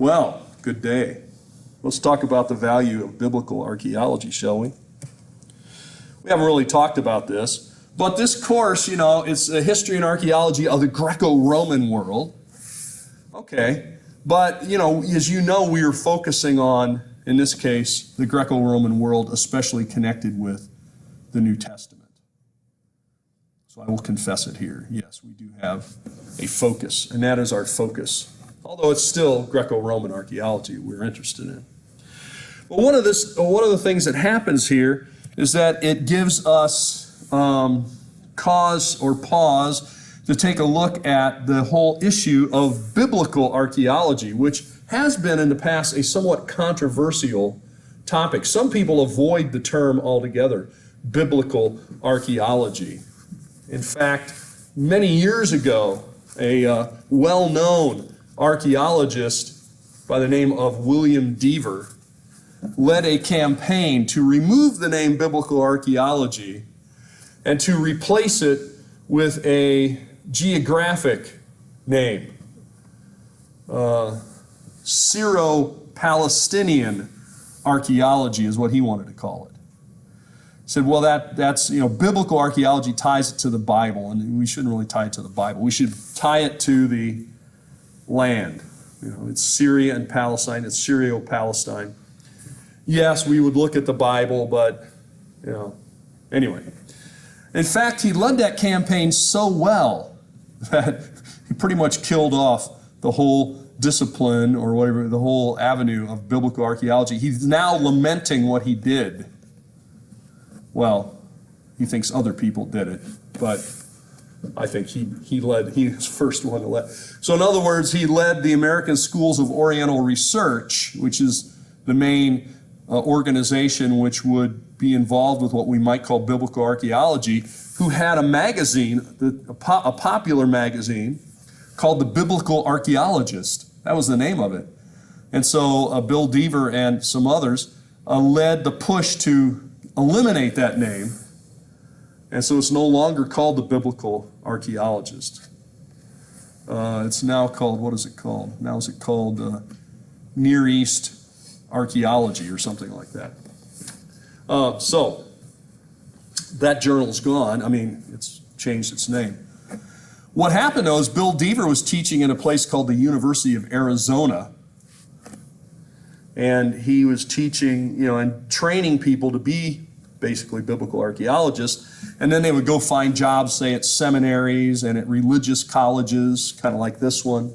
Well, good day. Let's talk about the value of biblical archaeology, shall we? We haven't really talked about this, but this course, it's a history and archaeology of the Greco-Roman world. Okay, but, as you know, we are focusing on, in this case, the Greco-Roman world, especially connected with the New Testament. So I will confess it here. Yes, we do have a focus, and that is our focus. Although it's still Greco-Roman archaeology we're interested in. But one of the things that happens here is that it gives us cause or pause to take a look at the whole issue of biblical archaeology, which has been in the past a somewhat controversial topic. Some people avoid the term altogether, biblical archaeology. In fact, many years ago, a well-known archaeologist by the name of William Dever led a campaign to remove the name biblical archaeology and to replace it with a geographic name, Syro-Palestinian archaeology is what he wanted to call it. He said, well, that's biblical archaeology ties it to the Bible, and we shouldn't really tie it to the Bible. We should tie it to the land. It's Syria and Palestine. It's Syrio-Palestine. Yes, we would look at the Bible, but, anyway. In fact, he led that campaign so well that he pretty much killed off the whole discipline or whatever, the whole avenue of biblical archaeology. He's now lamenting what he did. Well, he thinks other people did it, but I think he was the first one to lead. So in other words, he led the American Schools of Oriental Research, which is the main organization which would be involved with what we might call biblical archaeology, who had a magazine, a popular magazine, called The Biblical Archaeologist. That was the name of it. And so Bill Dever and some others led the push to eliminate that name. And so it's no longer called The Biblical Archaeologist. It's now called, what is it called? Now is it called Near East Archaeology or something like that. So that journal's gone. It's changed its name. What happened, though, is Bill Dever was teaching in a place called the University of Arizona. And he was teaching, and training people to be basically biblical archaeologists. And then they would go find jobs, say, at seminaries and at religious colleges, kind of like this one.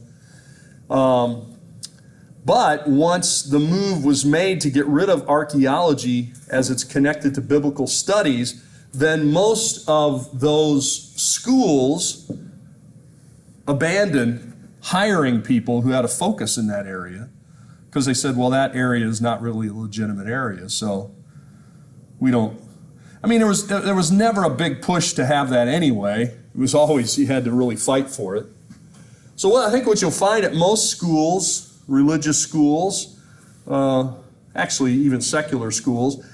But once the move was made to get rid of archaeology as it's connected to biblical studies, then most of those schools abandoned hiring people who had a focus in that area because they said, well, that area is not really a legitimate area, so we don't. There was never a big push to have that anyway. It was always, you had to really fight for it. So I think what you'll find at most schools, religious schools, actually even secular schools,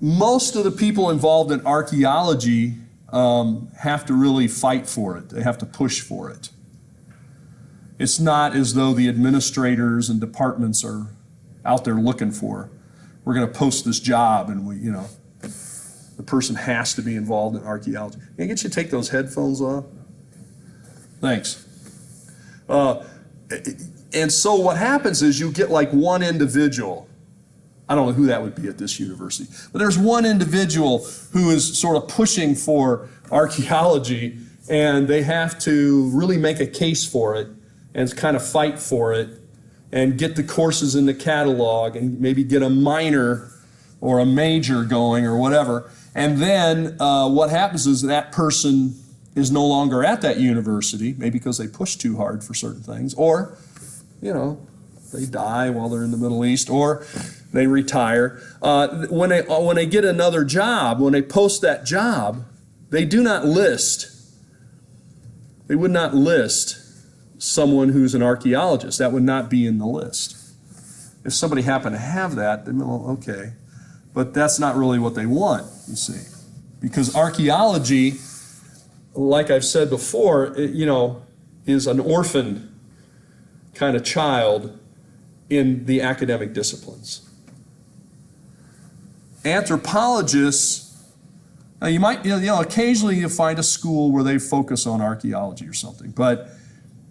most of the people involved in archaeology have to really fight for it. They have to push for it. It's not as though the administrators and departments are out there looking for, we're going to post this job and the person has to be involved in archaeology. Can I get you to take those headphones off? Thanks. And so what happens is you get like one individual. I don't know who that would be at this university, but there's one individual who is sort of pushing for archaeology, and they have to really make a case for it and kind of fight for it and get the courses in the catalog and maybe get a minor or a major going or whatever. And then what happens is that person is no longer at that university, maybe because they push too hard for certain things, or, they die while they're in the Middle East, or they retire. When they get another job, when they post that job, they do not list. They would not list someone who's an archaeologist. That would not be in the list. If somebody happened to have that, then, well, okay. But that's not really what they want, you see. Because archaeology, like I've said before, is an orphan kind of child in the academic disciplines. Anthropologists, now you might, occasionally you find a school where they focus on archaeology or something, but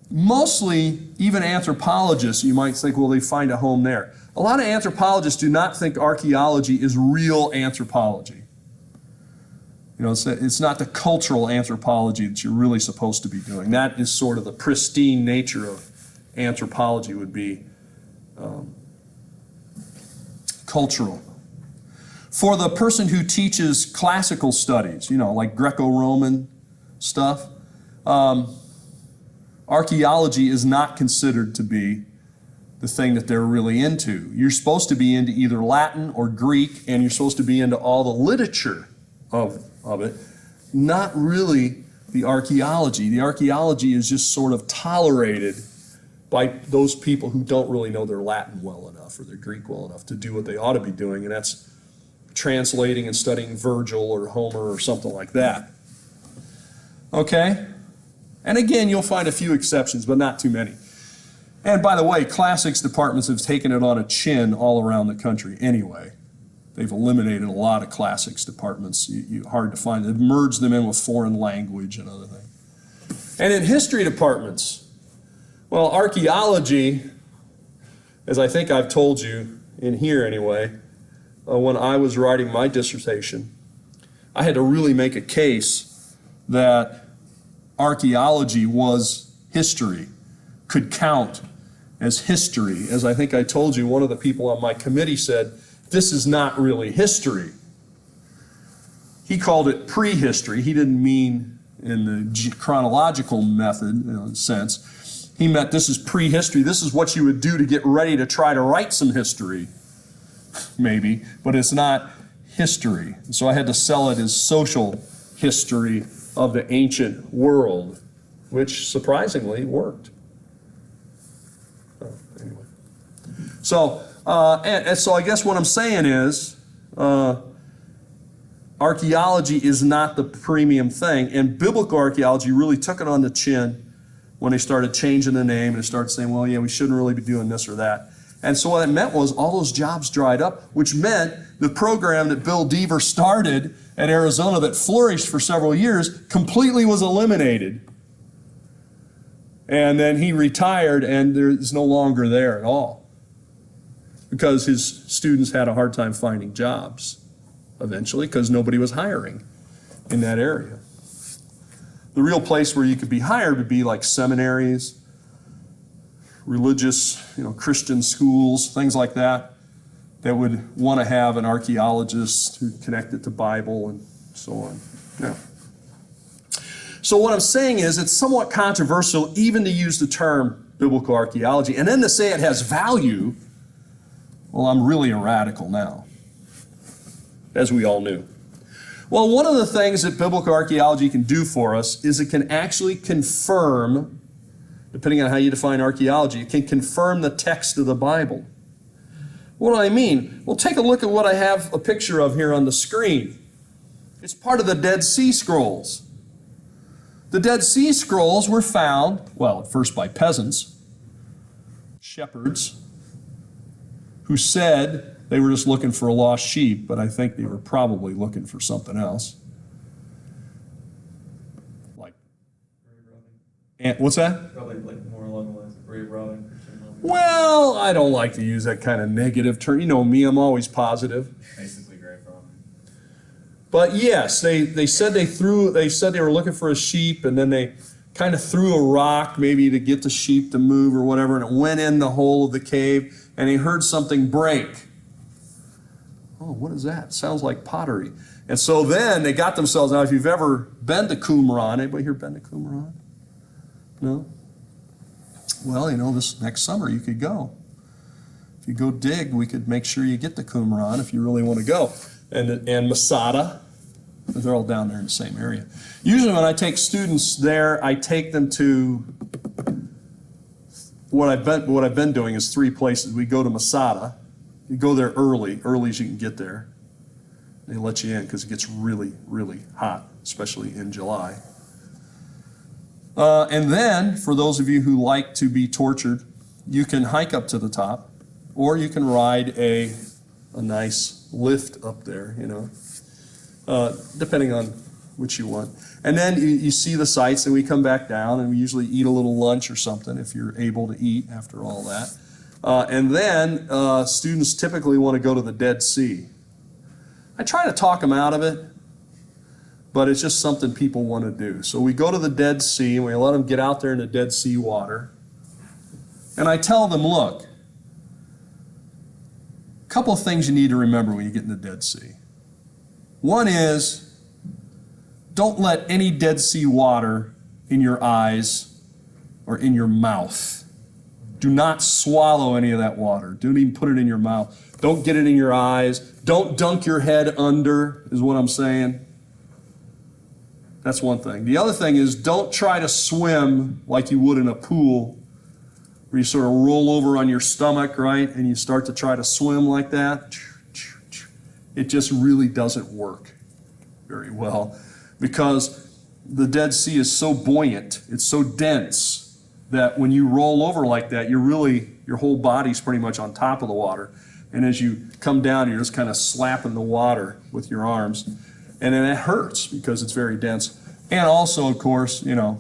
mostly, even anthropologists, you might think, well, they find a home there. A lot of anthropologists do not think archaeology is real anthropology. It's not the cultural anthropology that you're really supposed to be doing. That is sort of the pristine nature of anthropology, would be cultural. For the person who teaches classical studies, like Greco-Roman stuff, archaeology is not considered to be the thing that they're really into. You're supposed to be into either Latin or Greek, and you're supposed to be into all the literature of it, not really the archaeology. The archaeology is just sort of tolerated by those people who don't really know their Latin well enough or their Greek well enough to do what they ought to be doing, and that's translating and studying Virgil or Homer or something like that. Okay? And again, you'll find a few exceptions, but not too many. And by the way, classics departments have taken it on a chin all around the country anyway. They've eliminated a lot of classics departments. Hard to find. They've merged them in with foreign language and other things. And in history departments, well, archaeology, as I think I've told you in here anyway, when I was writing my dissertation, I had to really make a case that archaeology was history, could count as history. As I think I told you, one of the people on my committee said, this is not really history. He called it prehistory. He didn't mean in the chronological method sense. He meant this is prehistory. This is what you would do to get ready to try to write some history, maybe, but it's not history. So I had to sell it as social history of the ancient world, which surprisingly worked. Anyway. So I guess what I'm saying is archaeology is not the premium thing, and biblical archaeology really took it on the chin when they started changing the name and they started saying, well, yeah, we shouldn't really be doing this or that. And so what it meant was all those jobs dried up, which meant the program that Bill Deaver started at Arizona that flourished for several years completely was eliminated. And then he retired, and is no longer there at all because his students had a hard time finding jobs eventually because nobody was hiring in that area. The real place where you could be hired would be like seminaries, religious, Christian schools, things like that, that would want to have an archaeologist who connected to Bible and so on. Yeah. So what I'm saying is it's somewhat controversial even to use the term biblical archaeology, and then to say it has value, well, I'm really a radical now, as we all knew. Well, one of the things that biblical archaeology can do for us is it can actually confirm, depending on how you define archaeology, it can confirm the text of the Bible. What do I mean? Well, take a look at what I have a picture of here on the screen. It's part of the Dead Sea Scrolls. The Dead Sea Scrolls were found, well, at first by peasants, shepherds, who said they were just looking for a lost sheep, but I think they were probably looking for something else. Like, and what's that? Probably like more along the lines of grave robbing. Well, I don't like to use that kind of negative term. You know me, I'm always positive. Basically grave robbing. But yes, they said they were looking for a sheep, and then they kind of threw a rock maybe to get the sheep to move or whatever, and it went in the hole of the cave, and they heard something break. Oh, what is that? Sounds like pottery. And so then they got themselves, now if you've ever been to Qumran, anybody here been to Qumran? No? Well, this next summer you could go. If you go dig, we could make sure you get to Qumran if you really want to go. And Masada, they're all down there in the same area. Usually when I take students there, I take them to, what I've been doing is 3 places. We go to Masada. You go there early as you can get there. They let you in because it gets really, really hot, especially in July. And then, for those of you who like to be tortured, you can hike up to the top or you can ride a nice lift up there, depending on which you want. And then you see the sights, and we come back down, and we usually eat a little lunch or something if you're able to eat after all that. And then students typically want to go to the Dead Sea. I try to talk them out of it, but it's just something people want to do. So we go to the Dead Sea, and we let them get out there in the Dead Sea water. And I tell them, look, a couple of things you need to remember when you get in the Dead Sea. One is, don't let any Dead Sea water in your eyes or in your mouth. Do not swallow any of that water. Don't even put it in your mouth. Don't get it in your eyes. Don't dunk your head under, is what I'm saying. That's one thing. The other thing is, don't try to swim like you would in a pool, where you sort of roll over on your stomach, right? And you start to try to swim like that. It just really doesn't work very well, because the Dead Sea is so buoyant, it's so dense, that when you roll over like that, your whole body's pretty much on top of the water. And as you come down, you're just kind of slapping the water with your arms. And then it hurts because it's very dense. And also, of course, I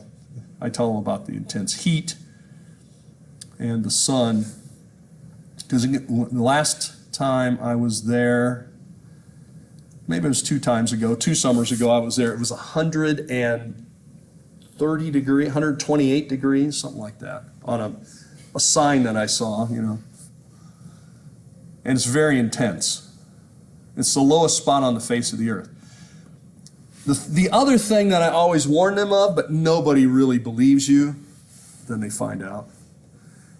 tell them about the intense heat and the sun. Because the last time I was there, maybe it was 2 summers ago I was there, it was 130 degrees, 128 degrees, something like that, on a sign that I saw, And it's very intense. It's the lowest spot on the face of the earth. The other thing that I always warn them of, but nobody really believes you, then they find out,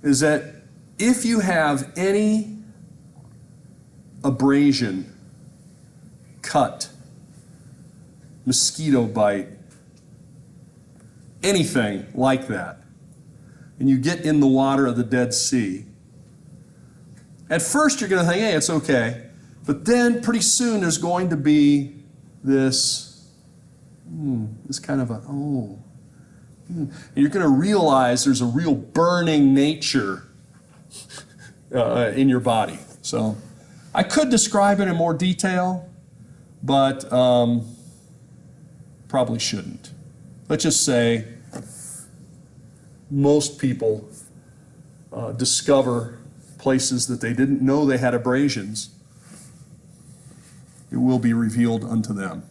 is that if you have any abrasion, cut, mosquito bite, anything like that, and you get in the water of the Dead Sea, at first you're going to think, hey, it's okay. But then pretty soon there's going to be this kind of and you're going to realize there's a real burning nature in your body. So I could describe it in more detail, but probably shouldn't. Let's just say most people discover places that they didn't know they had abrasions. It will be revealed unto them.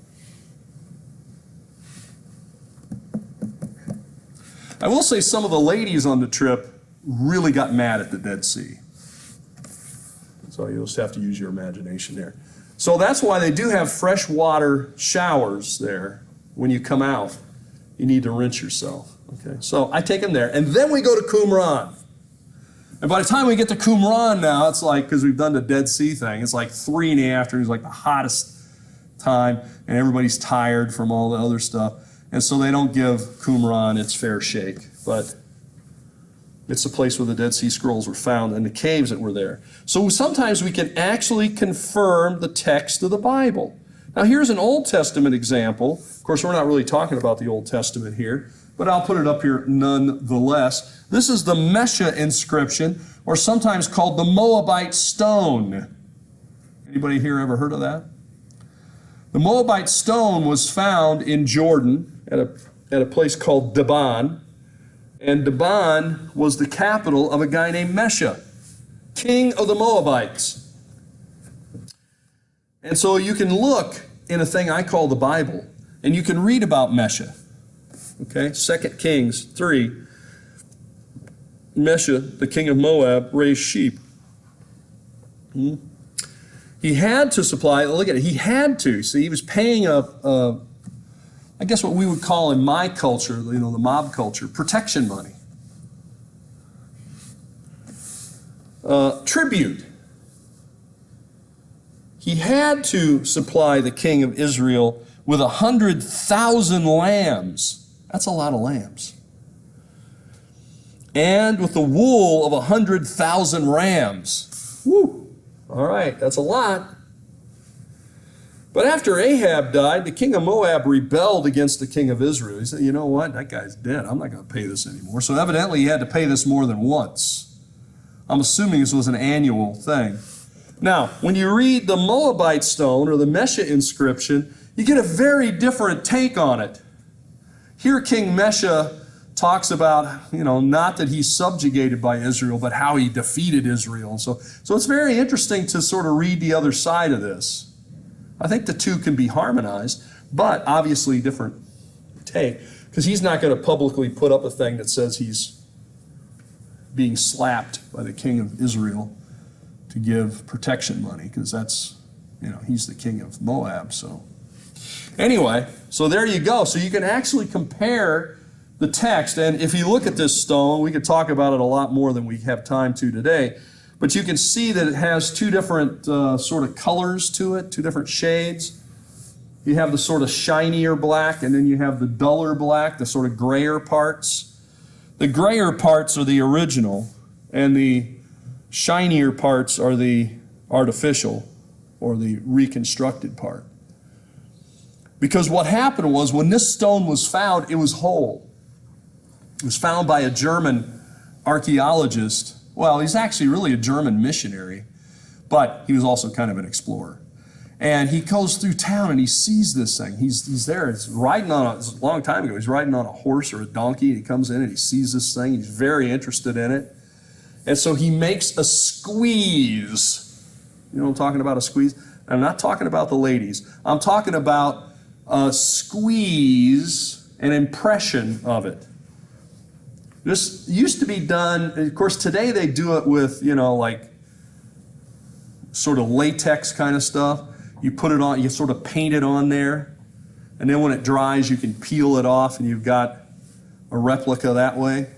I will say some of the ladies on the trip really got mad at the Dead Sea. So you'll just have to use your imagination there. So that's why they do have freshwater showers there when you come out. You need to rinse yourself. Okay, so I take them there, and then we go to Qumran. And by the time we get to Qumran now, it's like, because we've done the Dead Sea thing, it's like 3 in the afternoon, it's like the hottest time, and everybody's tired from all the other stuff. And so they don't give Qumran its fair shake, but it's the place where the Dead Sea Scrolls were found and the caves that were there. So sometimes we can actually confirm the text of the Bible. Now here's an Old Testament example. Of course, we're not really talking about the Old Testament here, but I'll put it up here nonetheless. This is the Mesha inscription, or sometimes called the Moabite stone. Anybody here ever heard of that? The Moabite stone was found in Jordan at a place called Dibon. And Dibon was the capital of a guy named Mesha, king of the Moabites. And so you can look in a thing I call the Bible, and you can read about Mesha. Okay, 2 Kings 3. Mesha, the king of Moab, raised sheep. He had to supply, look at it, he had to. See, he was paying I guess what we would call in my culture, the mob culture, protection money. Tribute. He had to supply the king of Israel with 100,000 lambs. That's a lot of lambs. And with the wool of 100,000 rams. Woo! All right, that's a lot. But after Ahab died, the king of Moab rebelled against the king of Israel. He said, you know what, that guy's dead. I'm not going to pay this anymore. So evidently he had to pay this more than once. I'm assuming this was an annual thing. Now, when you read the Moabite stone or the Mesha inscription, you get a very different take on it. Here King Mesha talks about, not that he's subjugated by Israel, but how he defeated Israel. So it's very interesting to sort of read the other side of this. I think the two can be harmonized, but obviously different take, because he's not going to publicly put up a thing that says he's being slapped by the king of Israel to give protection money, because that's, he's the king of Moab. So anyway, so there you go. So you can actually compare the text, and if you look at this stone, we could talk about it a lot more than we have time to today, but you can see that it has two different sort of colors to it, two different shades. You have the sort of shinier black, and then you have the duller black, the sort of grayer parts. The grayer parts are the original, and the shinier parts are the artificial or the reconstructed part. Because what happened was, when this stone was found, it was whole. It was found by a German archaeologist. Well, he's actually really a German missionary, but he was also kind of an explorer. And he goes through town and he sees this thing. He's there. He's riding on it's a long time ago. He's riding on a horse or a donkey. He comes in and he sees this thing. He's very interested in it. And so he makes a squeeze. You know what I'm talking about, a squeeze? I'm not talking about the ladies. I'm talking about a squeeze, an impression of it. This used to be done, of course, today they do it with, like sort of latex kind of stuff. You put it on, you sort of paint it on there, and then when it dries, you can peel it off, and you've got a replica that way.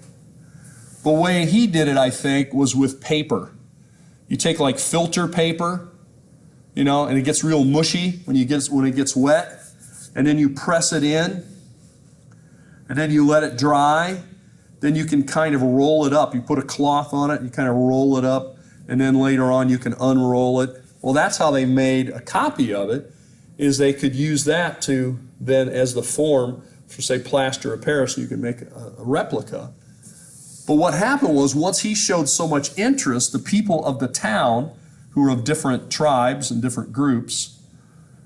The way he did it, I think, was with paper. You take like filter paper, and it gets real mushy when it gets wet, and then you press it in, and then you let it dry. Then you can kind of roll it up. You put a cloth on it, you kind of roll it up, and then later on you can unroll it. Well, that's how they made a copy of it, is they could use that to then as the form for, say, plaster of Paris, you can make a replica. But what happened was, once he showed so much interest, the people of the town, who were of different tribes and different groups,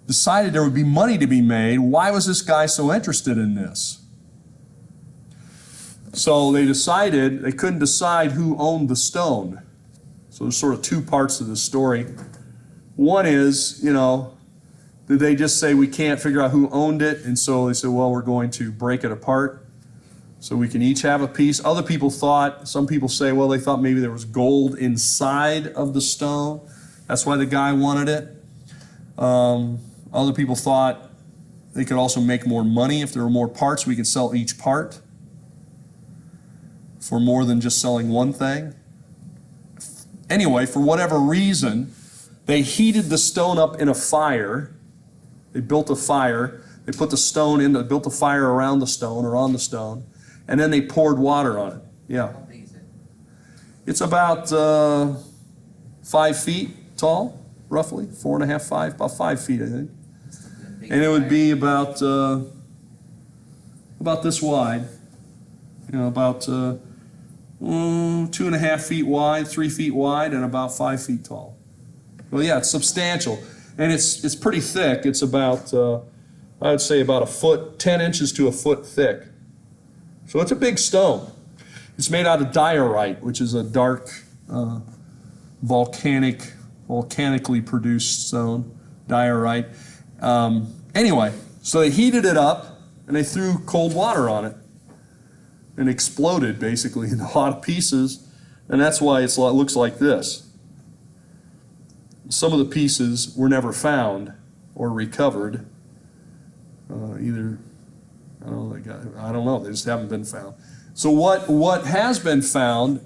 decided there would be money to be made. Why was this guy so interested in this? So they decided, they couldn't decide who owned the stone. So there's sort of two parts to this story. One is, did they just say we can't figure out who owned it, and so they said, well, we're going to break it apart so we can each have a piece. Other people thought, some people say, well, they thought maybe there was gold inside of the stone. That's why the guy wanted it. Other people thought they could also make more money if there were more parts. We could sell each part for more than just selling one thing. Anyway, for whatever reason, they heated the stone up in a fire. They built a fire. They put the stone in, built a fire around the stone or on the stone, and then they poured water on it. Yeah. How big is it? It's about 5 feet tall, roughly, 4.5, 5, about 5 feet, I think. And it would be about this wide, about 2.5 feet wide, 3 feet wide, and about 5 feet tall. Well, yeah, it's substantial, and it's pretty thick. It's about I would say about a foot, 10 inches to a foot thick. So it's a big stone. It's made out of diorite, which is a dark volcanically produced stone, diorite. Anyway, so they heated it up and they threw cold water on it, and exploded basically into a lot of pieces, and that's why it looks like this. Some of the pieces were never found or recovered. Either, I don't know, they just haven't been found. So what has been found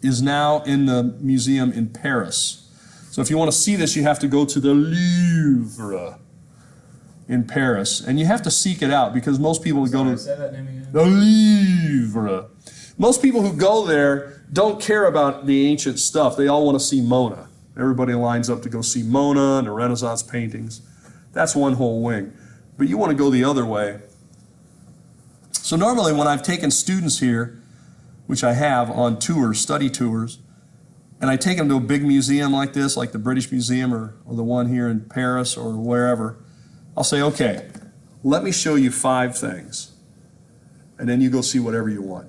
is now in the museum in Paris. So if you want to see this, you have to go to the Louvre in Paris, and you have to seek it out, because most people who go to Say that name again. the Louvre. Most people who go there don't care about the ancient stuff. They all want to see Mona. Everybody lines up to go see Mona and the Renaissance paintings. That's one whole wing. But you want to go the other way. So normally when I've taken students here, which I have on tours, study tours, and I take them to a big museum like this, like the British Museum or the one here in Paris or wherever, I'll say, okay, let me show you 5 things, and then you go see whatever you want.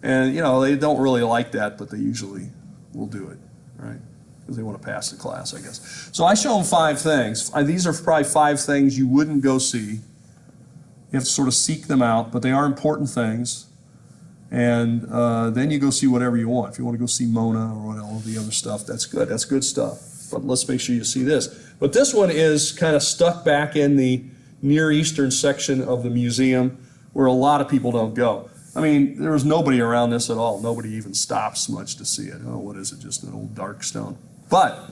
And, you know, they don't really like that, but they usually will do it, right? Because they want to pass the class, I guess. So I show them 5 things. These are probably 5 things you wouldn't go see. You have to sort of seek them out, but they are important things. And then you go see whatever you want. If you want to go see Mona or all the other stuff, that's good. That's good stuff. But let's make sure you see this. But this one is kind of stuck back in the Near Eastern section of the museum where a lot of people don't go. I mean, there was nobody around this at all. Nobody even stops much to see it. Oh, what is it? Just an old dark stone. But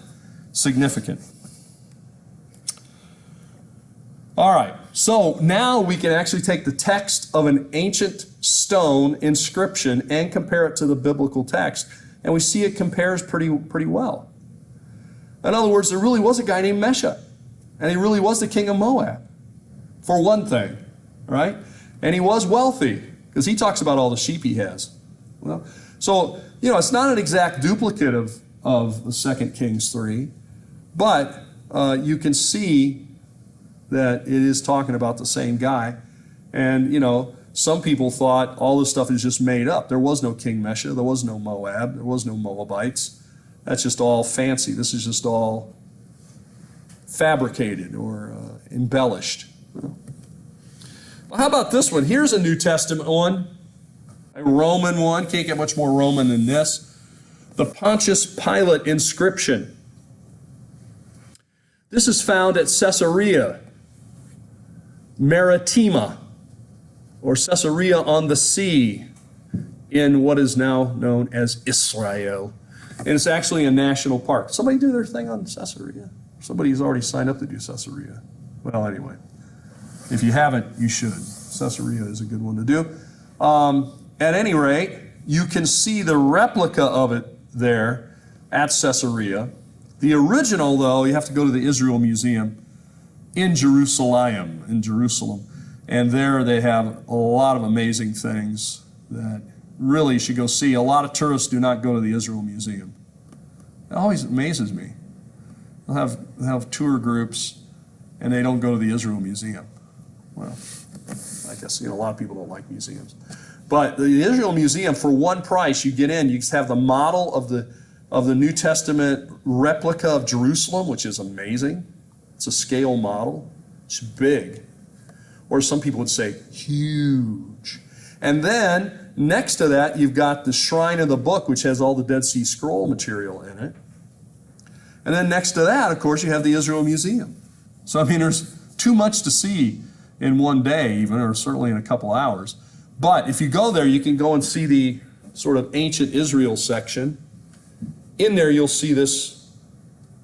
significant. All right, so now we can actually take the text of an ancient stone inscription and compare it to the biblical text, and we see it compares pretty well. In other words, there really was a guy named Mesha, and he really was the king of Moab, for one thing, right? And he was wealthy, because he talks about all the sheep he has. Well, so, you know, it's not an exact duplicate of the 2 Kings 3, but you can see that it is talking about the same guy. And, you know, some people thought all this stuff is just made up. There was no King Mesha, there was no Moab, there was no Moabites. That's just all fancy. This is just all fabricated or embellished. Well, how about this one? Here's a New Testament one, a Roman one. Can't get much more Roman than this. The Pontius Pilate inscription. This is found at Caesarea Maritima, or Caesarea on the Sea, in what is now known as Israel. And it's actually a national park. Somebody do their thing on Caesarea? Somebody's already signed up to do Caesarea. Well, anyway, if you haven't, you should. Caesarea is a good one to do. At any rate, you can see the replica of it there at Caesarea. The original, though, you have to go to the Israel Museum in Jerusalem, and there they have a lot of amazing things that really you should go see. A lot of tourists do not go to the Israel Museum. It always amazes me. They'll have tour groups, and they don't go to the Israel Museum. Well, I guess, you know, a lot of people don't like museums. But the Israel Museum, for one price, you get in, you have the model of the New Testament replica of Jerusalem, which is amazing. It's a scale model. It's big. Or some people would say huge. And then next to that, you've got the Shrine of the Book, which has all the Dead Sea Scroll material in it. And then next to that, of course, you have the Israel Museum. So, I mean, there's too much to see in one day even, or certainly in a couple hours. But if you go there, you can go and see the sort of ancient Israel section. In there, you'll see this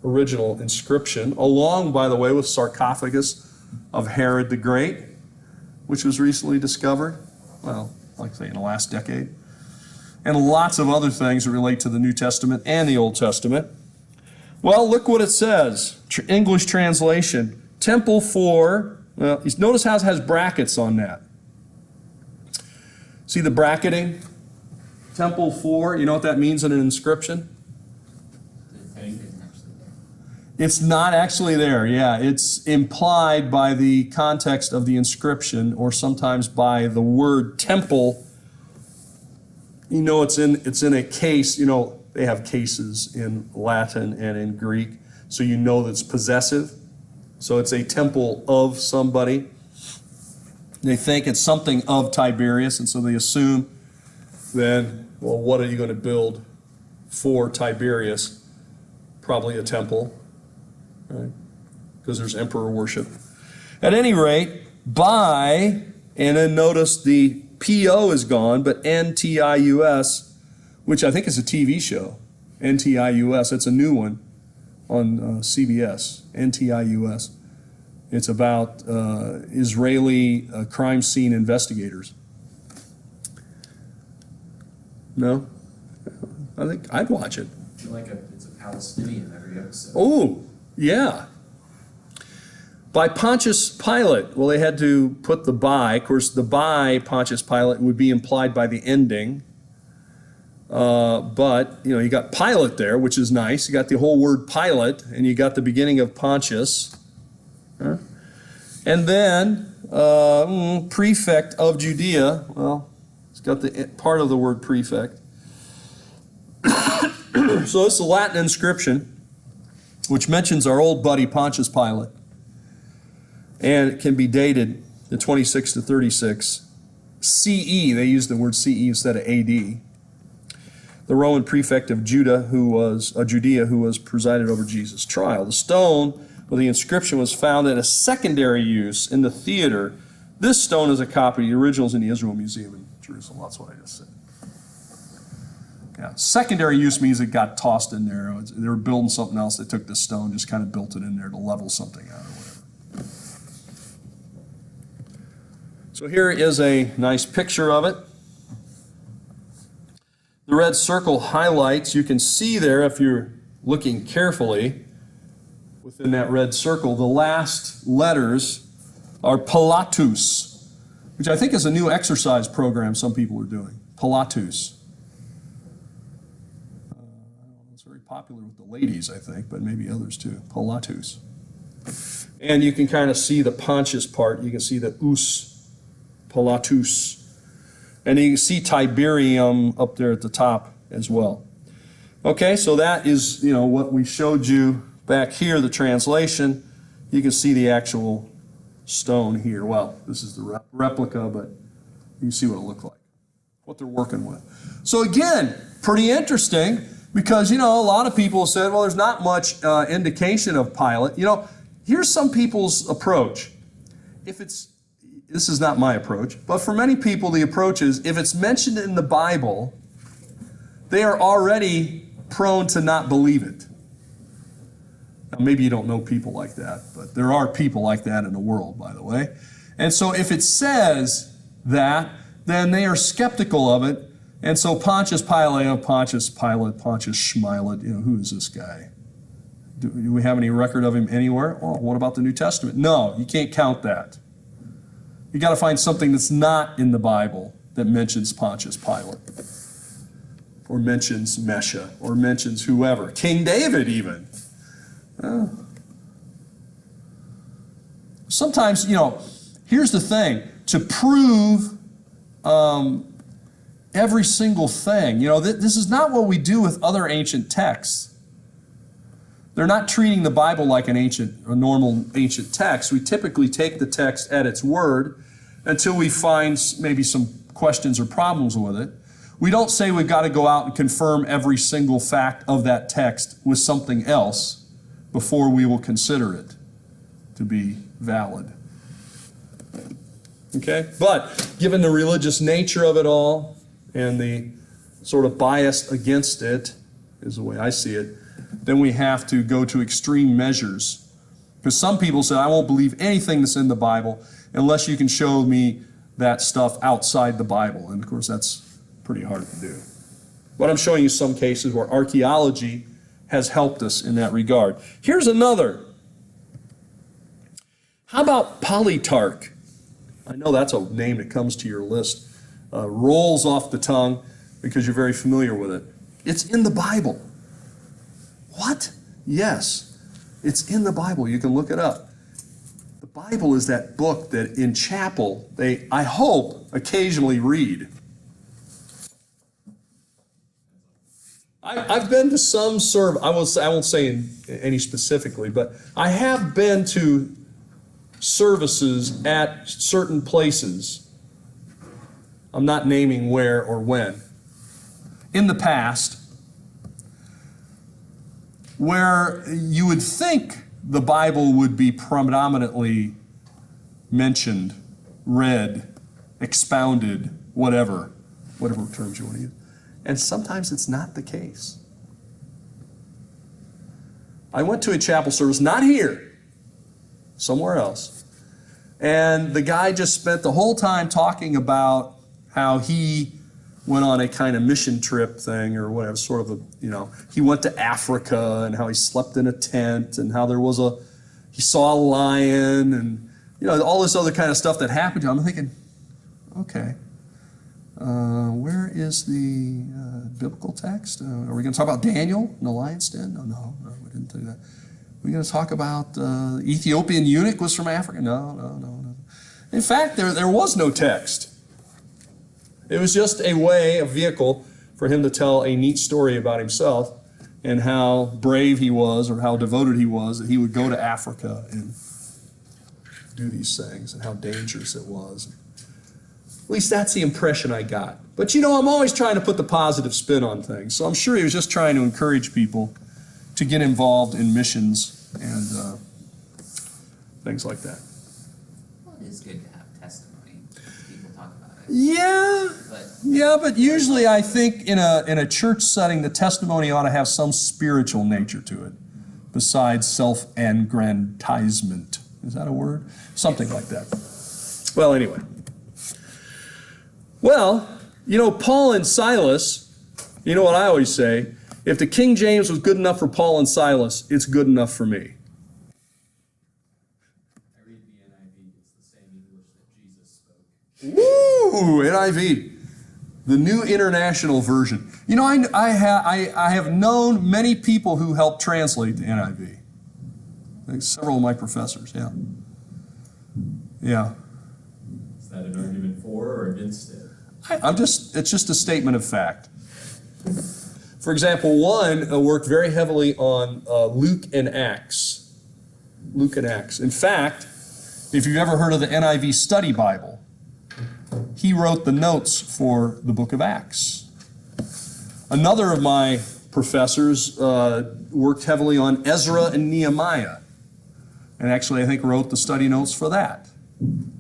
original inscription, along, by the way, with sarcophagus of Herod the Great, which was recently discovered, well, like I say, in the last decade. And lots of other things that relate to the New Testament and the Old Testament. Well, look what it says. English translation. Temple for, well, notice how it has brackets on that. See the bracketing? Temple for, you know what that means in an inscription? It's not actually there, yeah. It's implied by the context of the inscription, or sometimes by the word temple. You know, it's in a case. You know, they have cases in Latin and in Greek, so you know that it's possessive. So it's a temple of somebody. They think it's something of Tiberius, and so they assume then, well, what are you going to build for Tiberius? Probably a temple. Right? Because there's emperor worship. At any rate, by, and then notice the P-O is gone, but NTIUS, which I think is a TV show. NTIUS, it's a new one on CBS, NTIUS. It's about Israeli crime scene investigators. No? I think I'd watch it. It's a Palestinian every episode. Oh, yeah. By Pontius Pilate, well, they had to put the by. Of course, the by Pontius Pilate would be implied by the ending. But, you know, you got Pilate there, which is nice. You got the whole word Pilate, and you got the beginning of Pontius. Huh? And then prefect of Judea. Well, it's got the part of the word prefect. So it's a Latin inscription, which mentions our old buddy Pontius Pilate. And it can be dated to 26 to 36 CE. They use the word CE instead of AD. The Roman prefect of Judea, who was presided over Jesus' trial. The stone with the inscription was found in a secondary use in the theater. This stone is a copy. The original is in the Israel Museum in Jerusalem. That's what I just said. Yeah, secondary use means it got tossed in there. They were building something else. They took this stone, just kind of built it in there to level something out or whatever. So here is a nice picture of it. The red circle highlights, you can see there if you're looking carefully within that red circle, the last letters are Pilatus, which I think is a new exercise program some people are doing. Pilatus. It's very popular with the ladies, I think, but maybe others too. Pilatus. And you can kind of see the Pontius part. You can see the us, Pilatus. And you can see Tiberium up there at the top as well. Okay, so that is, you know, what we showed you back here, the translation. You can see the actual stone here. Well, this is the replica, but you can see what it looked like, what they're working with. So again, pretty interesting because, you know, a lot of people said, well, there's not much indication of Pilate. You know, here's some people's approach. This is not my approach, but for many people, the approach is if it's mentioned in the Bible, they are already prone to not believe it. Now, maybe you don't know people like that, but there are people like that in the world, by the way. And so if it says that, then they are skeptical of it. And so Pontius Pilate, Pontius Schmilet, you know, who is this guy? Do we have any record of him anywhere? Oh, what about the New Testament? No, you can't count that. You got to find something that's not in the Bible that mentions Pontius Pilate, or mentions Mesha, or mentions whoever, King David even. Sometimes, you know, here's the thing: to prove every single thing, you know, this is not what we do with other ancient texts. They're not treating the Bible like a normal ancient text. We typically take the text at its word until we find maybe some questions or problems with it. We don't say we've got to go out and confirm every single fact of that text with something else before we will consider it to be valid. Okay? But given the religious nature of it all and the sort of bias against it, is the way I see it, then we have to go to extreme measures. Because some people say, I won't believe anything that's in the Bible unless you can show me that stuff outside the Bible. And of course, that's pretty hard to do. But I'm showing you some cases where archaeology has helped us in that regard. Here's another. How about Polytarch? I know that's a name that comes to your list, rolls off the tongue because you're very familiar with it. It's in the Bible. What? Yes, it's in the Bible. You can look it up. The Bible is that book that in chapel they, I hope, occasionally read. I've been to some I won't say any specifically, but I have been to services at certain places. I'm not naming where or when. In the past, where you would think the Bible would be predominantly mentioned, read, expounded, whatever terms you want to use. And sometimes it's not the case. I went to a chapel service, not here, somewhere else, and the guy just spent the whole time talking about how he went on a kind of mission trip thing or whatever, sort of a, you know, he went to Africa and how he slept in a tent and how he saw a lion and, you know, all this other kind of stuff that happened to him. I'm thinking, okay. Where is the biblical text? Are we going to talk about Daniel in the lion's den? No, we didn't do that. Are we going to talk about Ethiopian eunuch was from Africa? No. In fact, there was no text. It was just a way, a vehicle for him to tell a neat story about himself and how brave he was or how devoted he was, that he would go to Africa and do these things and how dangerous it was. At least that's the impression I got. But you know, I'm always trying to put the positive spin on things. So I'm sure he was just trying to encourage people to get involved in missions and things like that. Well, it is good to have testimony. People talk about it. Yeah, but usually I think in a church setting, the testimony ought to have some spiritual nature to it, besides self-aggrandizement. Is that a word? Something like that. Well, anyway. Well, you know, Paul and Silas, you know what I always say, if the King James was good enough for Paul and Silas, it's good enough for me. I read the NIV, it's the same English that Jesus spoke. Woo! NIV. The New International Version. You know, I have known many people who helped translate the NIV. Like several of my professors, yeah. Yeah. Is that an argument for or against it? It's just a statement of fact. For example, one worked very heavily on Luke and Acts. Luke and Acts. In fact, if you've ever heard of the NIV Study Bible, he wrote the notes for the book of Acts. Another of my professors worked heavily on Ezra and Nehemiah, and actually I think wrote the study notes for that. And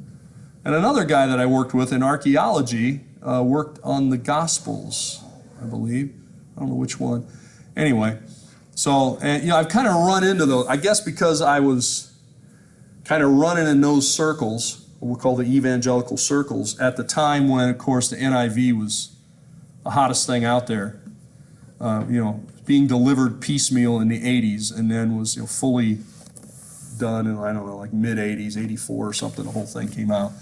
another guy that I worked with in archaeology worked on the Gospels, I believe. I don't know which one. Anyway, so, and, you know, I've kind of run into those, I guess because I was kind of running in those circles, what we call the evangelical circles, at the time when, of course, the NIV was the hottest thing out there, you know, being delivered piecemeal in the 80s and then was, you know, fully done in, I don't know, like mid-80s, 84 or something, the whole thing came out.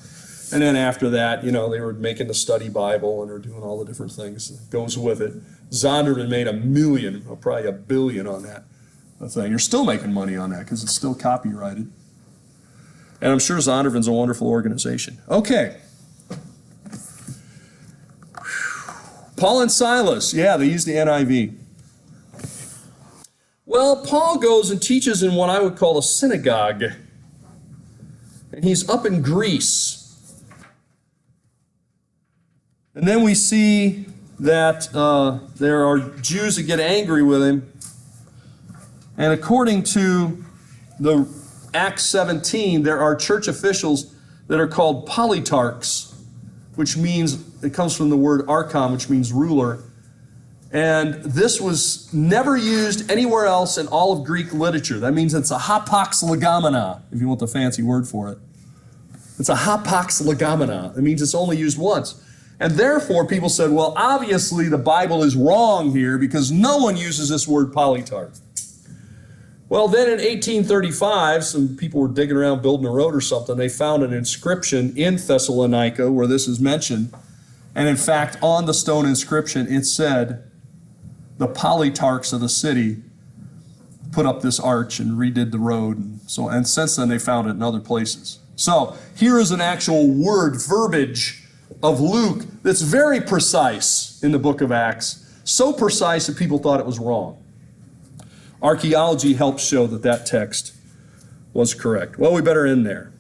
And then after that, you know, they were making the study Bible and they're doing all the different things that goes with it. Zondervan made $1 million, or probably $1 billion on that thing. You're still making money on that because it's still copyrighted. And I'm sure Zondervan's a wonderful organization. Okay. Paul and Silas, yeah, they use the NIV. Well, Paul goes and teaches in what I would call a synagogue. And he's up in Greece. And then we see that there are Jews that get angry with him. And according to the Acts 17, there are church officials that are called politarchs, which means, it comes from the word archon, which means ruler. And this was never used anywhere else in all of Greek literature. That means it's a hapax legomena, if you want the fancy word for it. It's a hapax legomena. It means it's only used once. And therefore, people said, well, obviously the Bible is wrong here because no one uses this word politarch. Well, then in 1835, some people were digging around building a road or something. They found an inscription in Thessalonica where this is mentioned. And in fact, on the stone inscription, it said, the politarchs of the city put up this arch and redid the road. And since then, they found it in other places. So here is an actual word, verbiage of Luke that's very precise in the book of Acts. So precise that people thought it was wrong. Archaeology helps show that that text was correct. Well, we better end there.